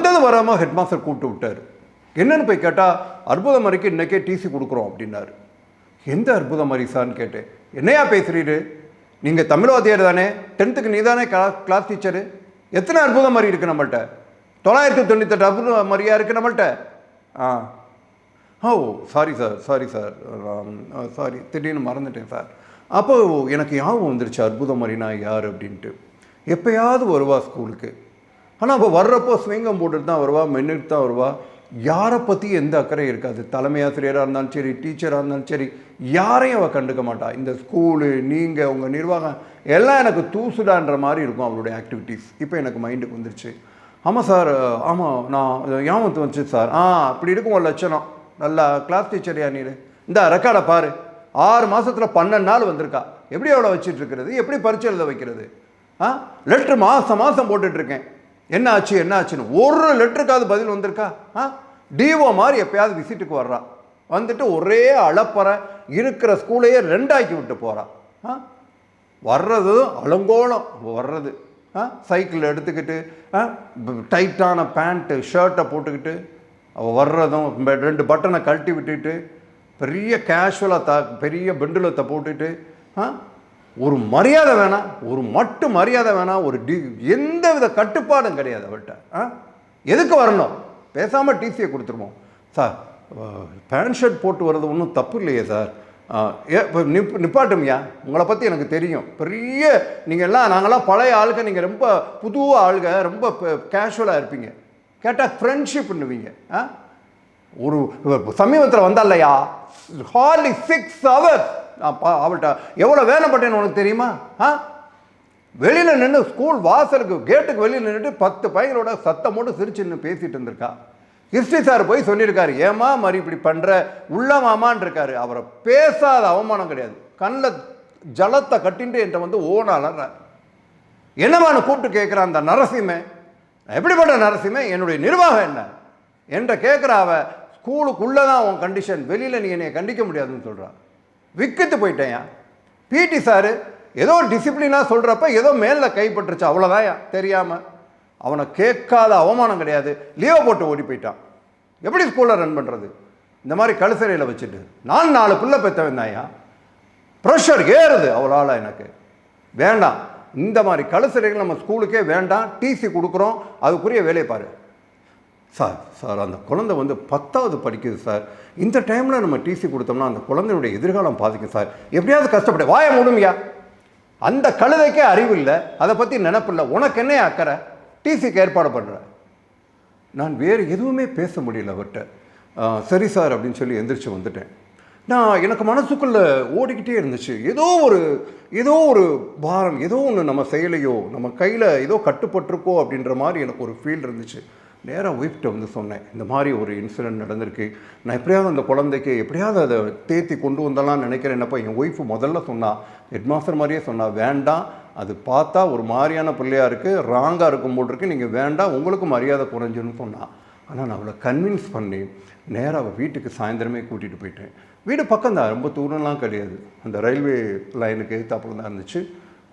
வந்தது வராமல் head master கூப்பிட்டு விட்டார். என்னென்னு போய் கேட்டால் அற்புத மாதிரிக்கு இன்றைக்கே டிசி கொடுக்குறோம் அப்படின்னாரு. எந்த அற்புத மாதிரி சார்னு கேட்டேன். என்னையா பேசுகிறீரு, நீங்கள் தமிழ்வாதியார் தானே, 10th நீ தானே கிளாஸ் டீச்சரு, எத்தனை அற்புத மாதிரி இருக்குது நம்மள்கிட்ட? 998 அற்புத மாதிரியா இருக்குது நம்மள்கிட்ட. ஓ சாரி சார் சாரி திடீர்னு மறந்துட்டேன் சார். அப்போ எனக்கு ஞாபகம் வந்துருச்சு அற்புத மாதிரினா யார் அப்படின்ட்டு. எப்போயாவது வருவா ஸ்கூலுக்கு, ஆனால் அப்போ வர்றப்போ ஸ்விங்கம் போட்டுட்டு தான் வருவா, மென்னுட்டு தான் வருவா. யாரை பற்றி எந்த அக்கறை இருக்காது. தலைமை ஆசிரியராக இருந்தாலும் சரி, டீச்சராக இருந்தாலும் சரி, யாரையும் அவள் கண்டுக்க மாட்டா. இந்த ஸ்கூலு, நீங்கள், உங்கள் நிர்வாகம் எல்லாம் எனக்கு தூசுடான்ற மாதிரி இருக்கும் அவளுடைய ஆக்டிவிட்டீஸ். இப்போ எனக்கு மைண்டுக்கு வந்துருச்சு. ஆமாம் சார், ஆமாம் நான் ஞாபகத்து வந்துச்சு சார். அப்படி இருக்கும் ஒரு லட்சணம். நல்லா கிளாஸ் டீச்சர் யா நீர், இந்த ரெக்கார்டை பாரு, 6 மாதத்தில் 12 நாள் வந்திருக்கா. எப்படி அவளை வச்சுட்ருக்கிறது, எப்படி பரீட்சை எழுத வைக்கிறது? லெட்ரு மாதம் போட்டுட்ருக்கேன், என்ன ஆச்சுன்னு ஒரு லெட்டருக்காவது பதில் வந்திருக்கா? டிஓ மாதிரி எப்பயாவது விசிட்டுக்கு வர்றா, வந்துட்டு ஒரே அளப்பற இருக்கிற ஸ்கூலையே 2 ஆக்கி விட்டு போகிறா. வர்றது அலங்கோலம், வர்றது சைக்கிள் எடுத்துக்கிட்டு டைட்டான பேண்ட்டு ஷர்ட்டை போட்டுக்கிட்டு அவள் வர்றதும் 2 பட்டனை கழட்டி விட்டுட்டு பெரிய கேஷுவலாக பெரிய பெண்டுலத்தை போட்டுட்டு ஒரு மரியாதை வேணாம், ஒரு மட்டு மரியாதை வேணாம், ஒரு எந்த வித கட்டுப்பாடும் கிடையாது அவள்கிட்ட. எதுக்கு வரணும், பேசாமல் டிசியை கொடுத்துருவோம் சார். பேண்ட் ஷர்ட் போட்டு வர்றது ஒன்றும் தப்பு இல்லையே சார். நிப்பாட்டுமையா, உங்களை பற்றி எனக்கு தெரியும், பெரிய நீங்கள் எல்லாம் நாங்கள்லாம் பழைய ஆளுங்க, நீங்கள் ரொம்ப புது ஆளுங்க, ரொம்ப கேஷுவலாக இருப்பீங்க. கேட்டால் ஃப்ரெண்ட்ஷிப் பண்ணுவீங்க. ஒரு சமீபத்தில் வந்தாலையா, ஹார்லி 6 hours அவள்கிட்ட எவ்வளோ வேலைப்பட்டேன்னு உனக்கு தெரியுமா? வெளியில் நின்று ஸ்கூல் வாசலுக்கு கேட்டுக்கு வெளியில் நின்றுட்டு 10 பையனோட சத்தம் போட்டு சிரிச்சு நின்று பேசிகிட்டு இருந்திருக்கா. ஹிஸ்ட்ரி சார் போய் சொல்லியிருக்காரு, ஏமா மாதிரி இப்படி பண்ணுற உள்ளமாமான் இருக்காரு. அவரை பேசாத அவமானம் கிடையாது. கண்ணில் ஜலத்தை கட்டின்ட்டு என்கிட்ட வந்து ஓனாளர் என்னமானு கூப்பிட்டு கேட்குறான். அந்த நரசிம்மை எப்படிப்பட்ட நரசிம்மை, என்னுடைய நிர்வாகம் என்ன என்ற கேட்குற அவ ஸ்கூலுக்குள்ளே தான் உன் கண்டிஷன், வெளியில் நீ என்னை கண்டிக்க முடியாதுன்னு சொல்கிறான். விக்கித்து போயிட்டேன். பிடி சாரு ஏதோ டிசிப்ளினாக சொல்கிறப்ப ஏதோ மேலில் கைப்பற்றுச்சு, அவ்வளோதான் தெரியாமல். அவனை கேட்காத அவமானம் கிடையாது. லீவை போட்டு ஓடி போயிட்டான். எப்படி ஸ்கூலில் ரன் பண்ணுறது? இந்த மாதிரி கழுசறையில் வச்சுட்டு நான் 4 பிள்ளை பெற்றவன் தாயா, ப்ரெஷர் ஏறுது அவளால். எனக்கு வேண்டாம், இந்த மாதிரி கழுசறைகள் நம்ம ஸ்கூலுக்கே வேண்டாம், டிசி கொடுக்குறோம், அதுக்குரிய வேலையை பாரு. சார் அந்த குழந்தை வந்து 10வது படிக்குது சார், இந்த டைமில் நம்ம டிசி கொடுத்தோம்னா அந்த குழந்தையுடைய எதிர்காலம் பாதிக்கும் சார், எப்படியாவது கஷ்டப்பட்டு வாய மூடுமையா. அந்த கழுதைக்கே அறிவு இல்லை, அதை பற்றி நினப்பில்லை, உனக்கு என்ன அக்கறை? டிசிக்கு ஏற்பாடு பண்ணுற. நான் வேறு எதுவுமே பேச முடியல அவர்கிட்ட. சரி சார் அப்படின்னு சொல்லி எந்திரிச்சு வந்துட்டேன். எனக்கு மனசுக்குள்ளே ஓடிக்கிட்டே இருந்துச்சு, ஏதோ ஒரு பாரம், ஏதோ ஒன்று நம்ம செயலையோ நம்ம கையில் ஏதோ கட்டுப்பட்டிருக்கோ அப்படின்ற மாதிரி எனக்கு ஒரு ஃபீல் இருந்துச்சு. நேராக ஒய்ஃப்கிட்ட வந்து சொன்னேன், இந்த மாதிரி ஒரு இன்சிடென்ட் நடந்திருக்கு, நான் எப்படியாவது அந்த குழந்தைக்கு எப்படியாவது அதை தேத்தி கொண்டு வந்தலாம்னு நினைக்கிறேன். என்னப்போ என் ஒய்ஃபு முதல்ல சொன்னால், ஹெட் மாஸ்டர் மாதிரியே சொன்னால், வேண்டாம், அது பார்த்தா ஒரு மாதிரியான பிள்ளையாக இருக்குது, ராங்காக இருக்கும் போல் இருக்குது, நீங்கள் வேண்டாம், உங்களுக்கும் மரியாதை குறைஞ்சுன்னு சொன்னான். ஆனால் நான் அவளை கன்வின்ஸ் பண்ணி நேராக அவள் வீட்டுக்கு சாயந்தரமே கூட்டிகிட்டு போயிட்டேன். வீடு பக்கம் தான், ரொம்ப தூரம்லாம் கிடையாது, அந்த ரயில்வே லைனுக்கு எதிர்த்தாப்புல தான் இருந்துச்சு.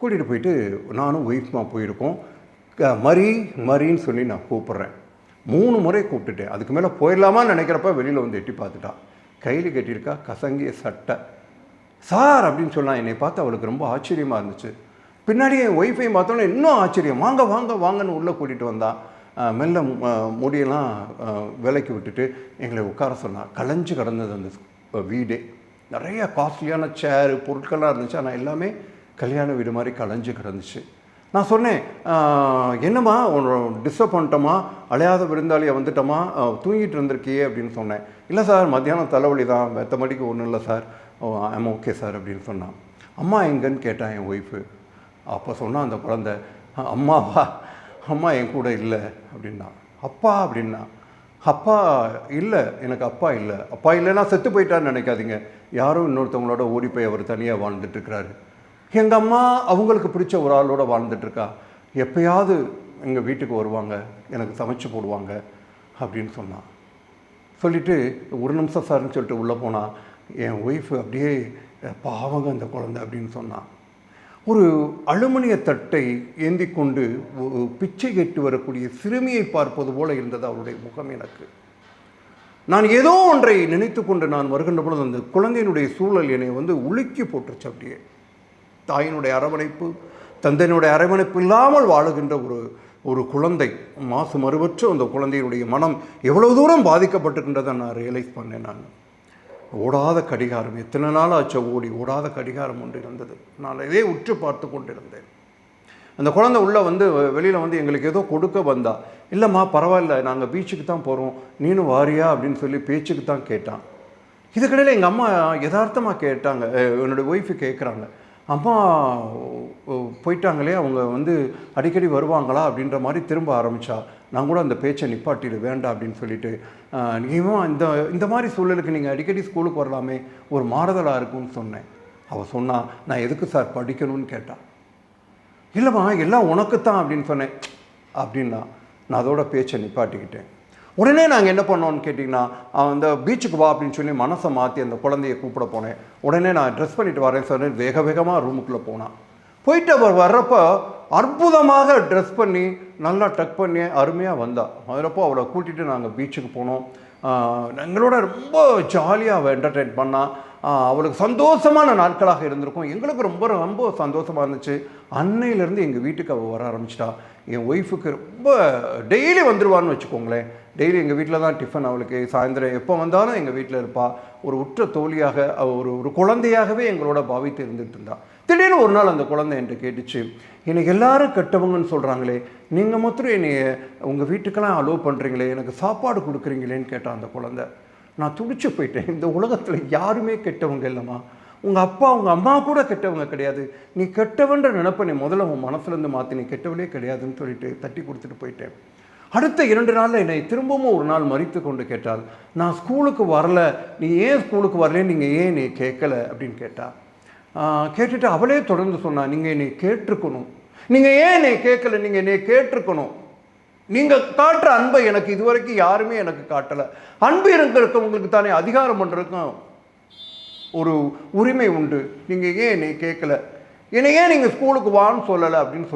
கூட்டிகிட்டு போயிட்டு நானும் ஒய்ஃப்மா போயிருக்கோம். மரின்னு சொல்லி நான் கூப்பிட்றேன். 3 முறை கூப்பிட்டுட்டேன். அதுக்கு மேலே போயிடலாமான்னு நினைக்கிறப்ப வெளியில் வந்து எட்டி பார்த்துட்டா. கையில் கட்டியிருக்கா கசங்கிய சட்டை. சார் அப்படின்னு சொன்னால் என்னை பார்த்து அவளுக்கு ரொம்ப ஆச்சரியமாக இருந்துச்சு. பின்னாடியே என் ஒய்ஃபையும் பார்த்தோன்னே இன்னும் ஆச்சரியம், வாங்கன்னு உள்ளே கூட்டிகிட்டு வந்தான். மெல்ல முடியெல்லாம் விலைக்கு விட்டுட்டு எங்களை உட்கார சொன்னான். கலைஞ்சு கிடந்தது அந்த வீடே. நிறைய காஸ்ட்லியான சேரு பொருட்கள்லாம் இருந்துச்சு, ஆனால் எல்லாமே கல்யாண வீடு மாதிரி கலைஞ்சு கிடந்துச்சு. நான் சொன்னேன், என்னம்மா டிஸ்டர்ப் பண்ணிட்டோமா, அலையாத விருந்தாளியை வந்துட்டோமா, தூங்கிட்டு இருந்திருக்கியே அப்படின்னு சொன்னேன். இல்லை சார், மத்தியானம் தலைவலி தான், வெத்த மடிக்கு ஒன்றும் இல்லை சார், ஐம் ஓகே சார் அப்படின்னு சொன்னான். அம்மா எங்கன்னு கேட்டான் என் ஒய்ஃபு. அப்போ சொன்னால் அந்த குழந்தை, அம்மாவா, அம்மா என் கூட இல்லை அப்படின்னா. அப்பா அப்படின்னா, அப்பா இல்லை, எனக்கு அப்பா இல்லை. அப்பா இல்லைன்னா செத்து போயிட்டான்னு நினைக்காதீங்க, யாரும் இன்னொருத்தவங்களோட ஓடி போய் அவர் தனியாக வாழ்ந்துட்டுருக்கிறாரு. எங்கள் அம்மா அவங்களுக்கு பிடிச்ச ஒரு ஆளோட வாழ்ந்துட்டுருக்கா, எப்போயாவது எங்கள் வீட்டுக்கு வருவாங்க, எனக்கு சமைச்சு போடுவாங்க அப்படின்னு சொன்னான். சொல்லிவிட்டு 1 நிமிஷம் சார்னு சொல்லிட்டு உள்ளே போனால் என் ஒய்ஃபு அப்படியே பாவங்க அந்த குழந்தை அப்படின்னு சொன்னான். ஒரு அலுமினிய தட்டை ஏந்தி கொண்டு பிச்சை கேட்டு வரக்கூடிய சிறுமியை பார்ப்பது போல இருந்தது அவருடைய முகம் எனக்கு. நான் ஏதோ ஒன்றை நினைத்து கொண்டு நான் வருகின்ற பொழுது அந்த குழந்தையினுடைய சூழல் என்னை உலுக்கி போட்டுருச்சு. அப்படியே தாயினுடைய அரவணைப்பு, தந்தையினுடைய அரவணைப்பு இல்லாமல் வாழுகின்ற ஒரு குழந்தை, மாசு மறுவற்ற அந்த குழந்தையினுடைய மனம் எவ்வளவு தூரம் பாதிக்கப்பட்டிருக்கின்றதை நான் ரியலைஸ் பண்ணேன். நான் ஓடாத கடிகாரம், எத்தனை நாள் ஆச்சோ ஓடாத கடிகாரம் ஒன்று இருந்தது. நான் இதே உற்று பார்த்து கொண்டிருந்தேன். அந்த குழந்தை உள்ளே வெளியில் எங்களுக்கு ஏதோ கொடுக்க வந்தா. இல்லைம்மா பரவாயில்ல, நாங்கள் பீச்சுக்கு தான் போகிறோம், நீனும் வாரியா அப்படின்னு சொல்லி பேச்சுக்கு தான் கேட்டான். இதுக்கிடையில் எங்கள் அம்மா யதார்த்தமாக கேட்டாங்க, என்னுடைய ஒய்ஃபு கேட்குறாங்க, அம்மா போயிட்டாங்களே, அவங்க அடிக்கடி வருவாங்களா அப்படின்ற மாதிரி திரும்ப ஆரம்பித்தா. நான் கூட அந்த பேச்சை நிப்பாட்டிடு வேண்டாம் அப்படின்னு சொல்லிட்டு, நீயும் இந்த மாதிரி சூழலுக்கு நீங்கள் அடிக்கடி ஸ்கூலுக்கு வரலாமே, ஒரு மாறுதலாக இருக்கும்னு சொன்னேன். அவள் சொன்னா, நான் எதுக்கு சார் படிக்கணும்னு கேட்டான். இல்லைம்மா எல்லாம் உனக்குத்தான் அப்படின்னு சொன்னேன். அப்படின்னா நான் அதோட பேச்சை நிப்பாட்டிக்கிட்டேன். உடனே நாங்கள் என்ன பண்ணோன்னு கேட்டிங்கன்னா, அந்த பீச்சுக்கு வா அப்படின்னு சொல்லி மனசை மாற்றி அந்த குழந்தைய கூப்பிட போனேன். உடனே நான் ட்ரெஸ் பண்ணிட்டு வரேன் சொன்னேன். வேக வேகமாக ரூமுக்குள்ளே போனான். போயிட்டு அவர் வர்றப்போ அற்புதமாக ட்ரெஸ் பண்ணி நல்லா டக் பண்ணி அருமையாக வந்தாள். வரப்போ அவளை கூட்டிகிட்டு நாங்கள் பீச்சுக்கு போனோம். எங்களோட ரொம்ப ஜாலியாக அவள் என்டர்டெயின் பண்ணால். அவளுக்கு சந்தோஷமான நாட்களாக இருந்திருக்கும். எங்களுக்கு ரொம்ப ரொம்ப சந்தோஷமாக இருந்துச்சு. அன்னையிலேருந்து எங்கள் வீட்டுக்கு அவள் வர ஆரம்பிச்சிட்டா. என் ஒய்ஃபுக்கு ரொம்ப டெய்லி வந்துடுவான்னு வச்சுக்கோங்களேன். டெய்லி எங்கள் வீட்டில் தான் டிஃபன். அவளுக்கு சாயந்தரம் எப்போ வந்தாலும் எங்கள் வீட்டில் இருப்பாள். ஒரு உற்ற தோழியாக, ஒரு குழந்தையாகவே எங்களோட பாவித்து இருந்துகிட்டு இருந்தாள். திடீர்னு ஒரு நாள் அந்த குழந்தை என்கிட்ட கேட்டுச்சு, எனக்கு எல்லாரும் கெட்டவங்கன்னு சொல்கிறாங்களே, நீங்கள் மாத்திரம் என்னை உங்கள் வீட்டுக்கெல்லாம் அலோவ் பண்ணுறீங்களே, எனக்கு சாப்பாடு கொடுக்குறீங்களேன்னு கேட்டான் அந்த குழந்தை. நான் துடிச்சு போயிட்டேன். இந்த உலகத்தில் யாருமே கெட்டவங்க இல்லைம்மா. உங்கள் அப்பா உங்கள் அம்மா கூட கெட்டவங்க கிடையாது. நீ கெட்டவன்ற நினைப்ப நீ முதல்ல உன் மனசுலேருந்து மாற்றி, நீ கெட்டவளே கிடையாதுன்னு சொல்லிட்டு தட்டி கொடுத்துட்டு போயிட்டேன். அடுத்த 2 நாளில் என்னை திரும்பவும் ஒரு நாள் மறித்து கொண்டு கேட்டால், நான் ஸ்கூலுக்கு வரல, நீ ஏன் ஸ்கூலுக்கு வரலேன்னு நீங்கள் ஏன் நீ கேட்கல அப்படின்னு கேட்டால். கேட்டுட்டு அவளே தொடர்ந்து சொன்னா, நீங்கள் என்னை கேட்டிருக்கணும், நீங்கள் ஏன் என்னை கேட்கல, நீங்கள் என்னை கேட்டிருக்கணும். நீங்கள் காட்டுற அன்பை எனக்கு இதுவரைக்கும் யாருமே எனக்கு காட்டலை. அன்பு இருக்கிறவங்களுக்கு தானே அதிகாரம் பண்ணுறதுக்கும் ஒரு உரிமை உண்டு. நீங்கள் ஏன் என்னை கேட்கல, என்னை ஏன் நீங்கள் ஸ்கூலுக்கு வான்னு சொல்லலை அப்படின்னு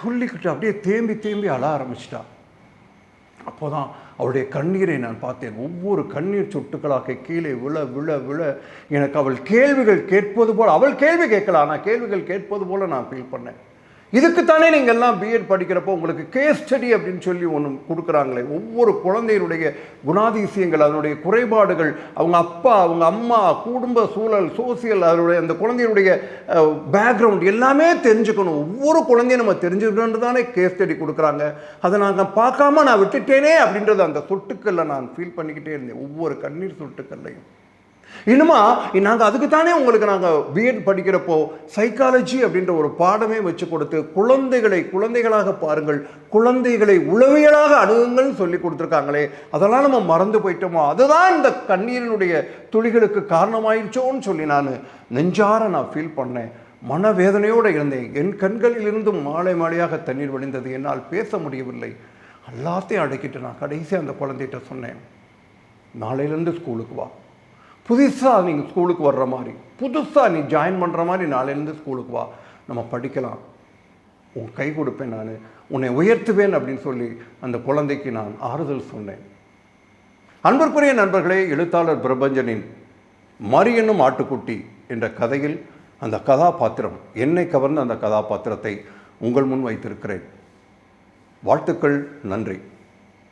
சொல்லிக்கிட்டு அப்படியே தேம்பி அழ ஆரம்பிச்சிட்டா. அப்போ தான் அவளுடைய கண்ணீரை நான் பார்த்தேன். ஒவ்வொரு கண்ணீர் சொட்டுக்களாக கீழே விழ விழ விழ எனக்கு அவள் கேள்விகள் கேட்பது போல், அவள் கேள்வி கேட்கல, ஆனால் கேள்விகள் கேட்பது போல் நான் ஃபீல் பண்ணேன். இதுக்குத்தானே நீங்கள் எல்லாம் பிஎட் படிக்கிறப்போ உங்களுக்கு கேஸ் ஸ்டடி அப்படின்னு சொல்லி ஒன்று கொடுக்குறாங்களே. ஒவ்வொரு குழந்தையினுடைய குணாதிசயங்கள், அதனுடைய குறைபாடுகள், அவங்க அப்பா அவங்க அம்மா, குடும்ப சூழல், சோசியல், அதனுடைய அந்த குழந்தையினுடைய பேக்ரவுண்ட் எல்லாமே தெரிஞ்சுக்கணும். ஒவ்வொரு குழந்தையும் நம்ம தெரிஞ்சுக்கணுன்னு தானே கேஸ் ஸ்டடி கொடுக்குறாங்க. அதை நாங்கள் பார்க்காம நான் விட்டுட்டேனே அப்படின்றது அந்த சொட்டுக்களில் நான் ஃபீல் பண்ணிக்கிட்டே இருந்தேன், ஒவ்வொரு கண்ணீர் சொட்டுக்கள்லையும். இன்னுமா நாங்கள் அதுக்கு தானே உங்களுக்கு நாங்கள் பிஎட் படிக்கிறப்போ சைக்காலஜி அப்படின்ற ஒரு பாடமே வச்சு கொடுத்து குழந்தைகளாக பாருங்கள், குழந்தைகளை உளவியலாக அணுகுங்கள்னு சொல்லி கொடுத்துருக்காங்களே, அதெல்லாம் நம்ம மறந்து போயிட்டோமோ, அதுதான் இந்த கண்ணீரினுடைய துளிகளுக்கு காரணமாயிடுச்சோன்னு சொல்லி நான் நெஞ்சார நான் ஃபீல் பண்ணேன். மனவேதனையோடு இருந்தேன். என் கண்களிலிருந்தும் மாலை மாலையாக தண்ணீர் வழிந்தது. என்னால் பேச முடியவில்லை. எல்லாத்தையும் அடக்கிட்டு நான் கடைசியாக அந்த குழந்தைகிட்ட சொன்னேன், நாளையிலேருந்து ஸ்கூலுக்கு வா, புதுசாக நீங்கள் ஸ்கூலுக்கு வர்ற மாதிரி, புதுசாக நீ ஜாயின் பண்ணுற மாதிரி நாளையிலேருந்து ஸ்கூலுக்கு வா, நம்ம படிக்கலாம், உன் கை கொடுப்பேன், நான் உன்னை உயர்த்துவேன் அப்படின்னு சொல்லி அந்த குழந்தைக்கு நான் ஆறுதல் சொன்னேன். அன்பிற்குரிய நண்பர்களே, எழுத்தாளர் பிரபஞ்சனின் மரி என்னும் ஆட்டுக்குட்டி என்ற கதையில் அந்த கதாபாத்திரம், என்னை கவர்ந்த அந்த கதாபாத்திரத்தை உங்கள் முன் வைத்திருக்கிறேன். வாழ்த்துக்கள், நன்றி.